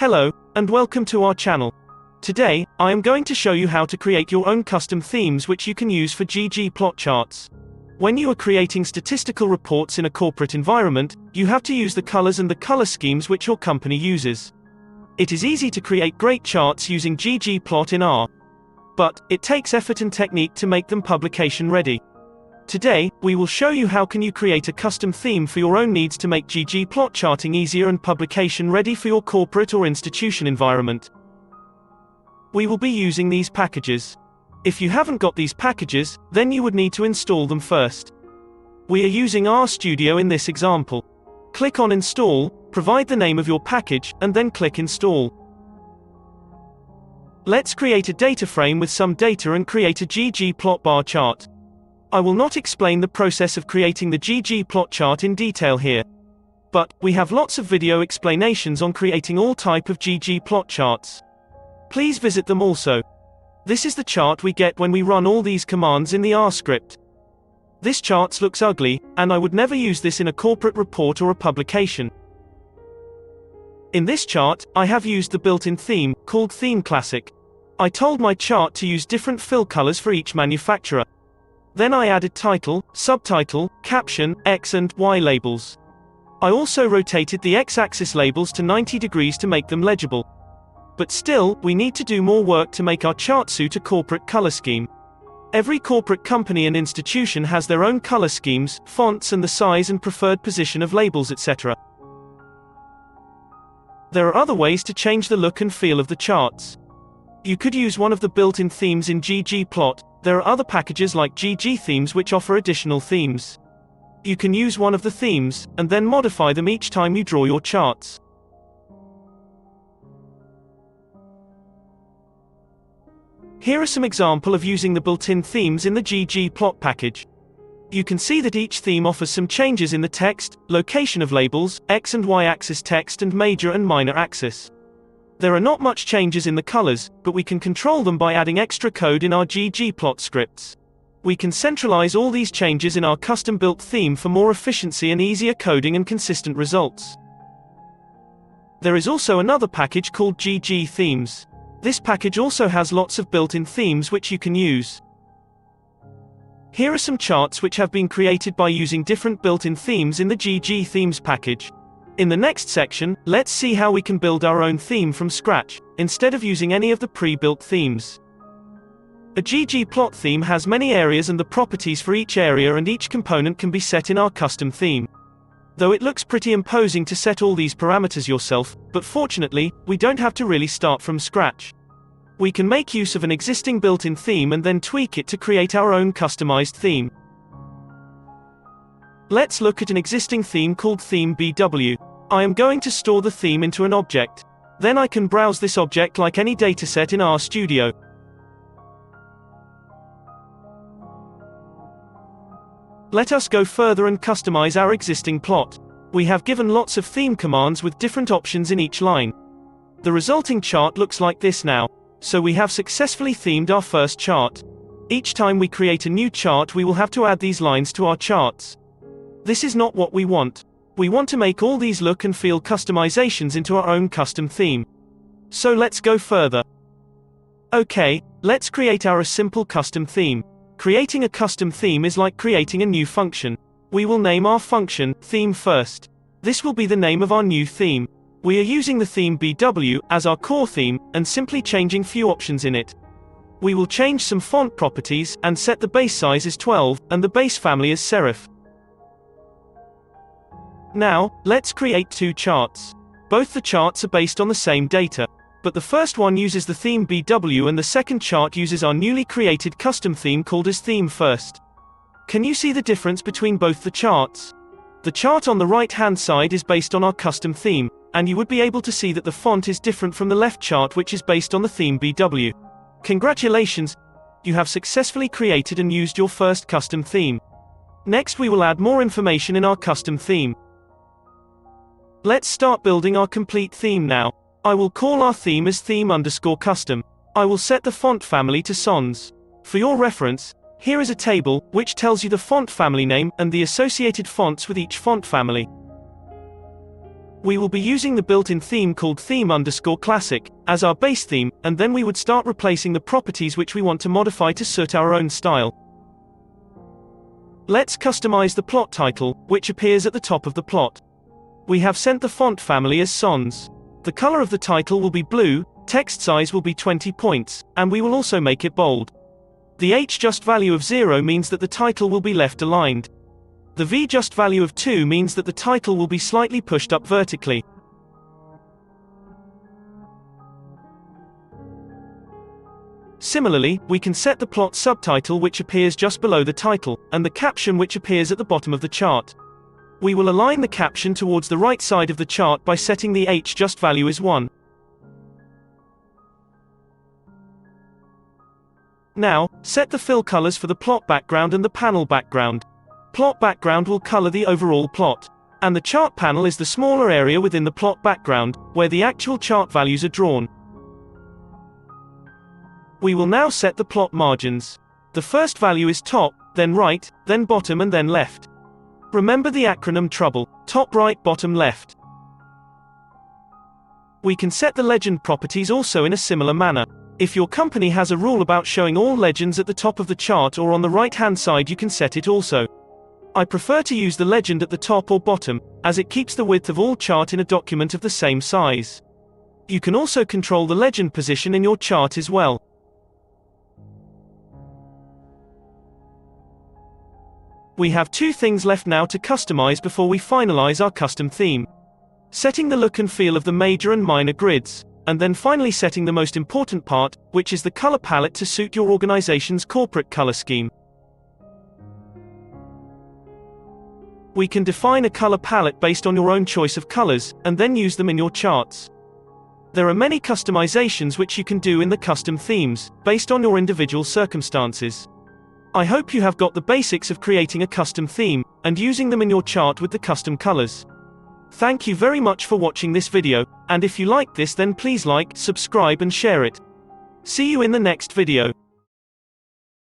Hello, and welcome to our channel. Today, I am going to show you how to create your own custom themes which you can use for GGPLOT charts. When you are creating statistical reports in a corporate environment, you have to use the colors and the color schemes which your company uses. It is easy to create great charts using GGPLOT in R, but it takes effort and technique to make them publication ready. Today, we will show you how can you create a custom theme for your own needs to make GGPLOT charting easier and publication ready for your corporate or institution environment. We will be using these packages. If you haven't got these packages, then you would need to install them first. We are using RStudio in this example. Click on Install, provide the name of your package, and then click Install. Let's create a data frame with some data and create a GGPLOT bar chart. I will not explain the process of creating the GGPLOT chart in detail here. But, we have lots of video explanations on creating all type of GGPLOT charts. Please visit them also. This is the chart we get when we run all these commands in the R script. This chart looks ugly, and I would never use this in a corporate report or a publication. In this chart, I have used the built-in theme, called Theme Classic. I told my chart to use different fill colors for each manufacturer. Then I added title, subtitle, caption, X and Y labels. I also rotated the X-axis labels to 90 degrees to make them legible. But still, we need to do more work to make our chart suit a corporate color scheme. Every corporate company and institution has their own color schemes, fonts and the size and preferred position of labels, etc. There are other ways to change the look and feel of the charts. You could use one of the built-in themes in GGPLOT. There are other packages like GG themes which offer additional themes. You can use one of the themes, and then modify them each time you draw your charts. Here are some examples of using the built-in themes in the GGPLOT package. You can see that each theme offers some changes in the text, location of labels, X and Y axis text and major and minor axis. There are not much changes in the colors, but we can control them by adding extra code in our GGPLOT scripts. We can centralize all these changes in our custom-built theme for more efficiency and easier coding and consistent results. There is also another package called GG Themes. This package also has lots of built-in themes which you can use. Here are some charts which have been created by using different built-in themes in the GG Themes package. In the next section, let's see how we can build our own theme from scratch, instead of using any of the pre-built themes. A GGPLOT theme has many areas and the properties for each area and each component can be set in our custom theme. Though it looks pretty imposing to set all these parameters yourself, but fortunately, we don't have to really start from scratch. We can make use of an existing built-in theme and then tweak it to create our own customized theme. Let's look at an existing theme called Theme BW. I am going to store the theme into an object. Then I can browse this object like any dataset in RStudio. Let us go further and customize our existing plot. We have given lots of theme commands with different options in each line. The resulting chart looks like this now. So we have successfully themed our first chart. Each time we create a new chart, we will have to add these lines to our charts. This is not what we want. We want to make all these look and feel customizations into our own custom theme. So let's go further. Okay, let's create our simple custom theme. Creating a custom theme is like creating a new function. We will name our function theme first. This will be the name of our new theme. We are using the theme BW as our core theme, and simply changing few options in it. We will change some font properties, and set the base size as 12, and the base family as serif. Now, let's create two charts. Both the charts are based on the same data. But the first one uses the theme BW and the second chart uses our newly created custom theme called as Theme First. Can you see the difference between both the charts? The chart on the right-hand side is based on our custom theme, and you would be able to see that the font is different from the left chart which is based on the theme BW. Congratulations! You have successfully created and used your first custom theme. Next we will add more information in our custom theme. Let's start building our complete theme now. I will call our theme as theme_custom. I will set the font family to sans. For your reference, here is a table, which tells you the font family name, and the associated fonts with each font family. We will be using the built-in theme called theme_classic as our base theme, and then we would start replacing the properties which we want to modify to suit our own style. Let's customize the plot title, which appears at the top of the plot. We have sent the font family as sans. The color of the title will be blue, text size will be 20 points, and we will also make it bold. The h-just value of 0 means that the title will be left aligned. The v-just value of 2 means that the title will be slightly pushed up vertically. Similarly, we can set the plot subtitle which appears just below the title, and the caption which appears at the bottom of the chart. We will align the caption towards the right side of the chart by setting the h-just value as 1. Now, set the fill colors for the plot background and the panel background. Plot background will color the overall plot, and the chart panel is the smaller area within the plot background, where the actual chart values are drawn. We will now set the plot margins. The first value is top, then right, then bottom and then left. Remember the acronym TROUBLE, top right bottom left. We can set the legend properties also in a similar manner. If your company has a rule about showing all legends at the top of the chart or on the right hand side, you can set it also. I prefer to use the legend at the top or bottom, as it keeps the width of all chart in a document of the same size. You can also control the legend position in your chart as well. We have two things left now to customize before we finalize our custom theme. Setting the look and feel of the major and minor grids, and then finally setting the most important part, which is the color palette to suit your organization's corporate color scheme. We can define a color palette based on your own choice of colors, and then use them in your charts. There are many customizations which you can do in the custom themes, based on your individual circumstances. I hope you have got the basics of creating a custom theme, and using them in your chart with the custom colors. Thank you very much for watching this video, and if you like this then please like, subscribe and share it. See you in the next video.